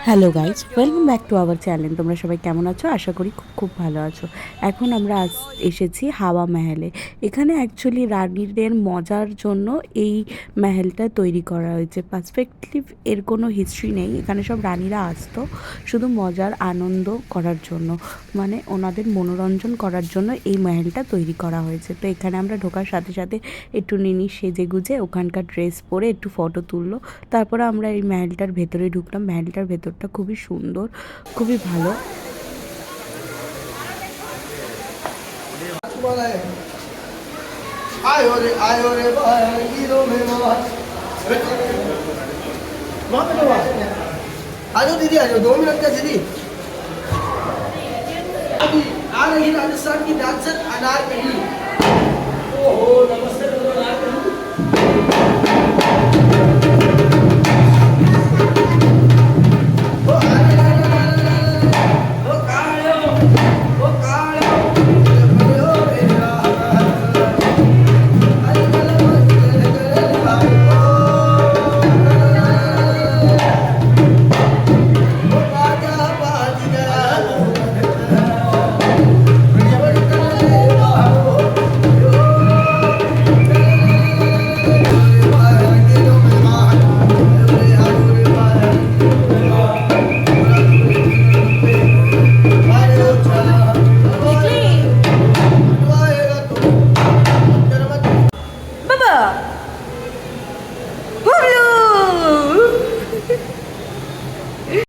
Hello guys, welcome back to our channel. তোমরা সবাই কেমন আছো? আশা করি খুব খুব ভালো আছো। এখন আমরা এসেছি হাওয়া মহলে। এখানে অ্যাকচুয়ালি রানীদের মজার জন্য এই মহলটা তৈরি করা হয়েছে। পার্সপেক্টিভ এর কোনো হিস্ট্রি নেই। এখানে সব রানীরা আসতো শুধু মজার আনন্দ করার জন্য, মানে ওনাদের মনোরঞ্জন করার জন্য এই মহলটা তৈরি করা হয়েছে। তো এখানে আমরা ঢোকার সাথে সাথে একটু নিনি সেজে গুজে ওখানকার ড্রেস পরে একটু ফটো তুললো। তারপরে আমরা এই মহলটার ভেতরে ঢুকলাম। মহলটার ভেতরটা খুবই সুন্দর, খুবই ভালো। आजो दीदी आजो 2 मिनट का दीदी अभी आ रही राजस्थान की डांसर अनारकली। ओहो नमस्कार।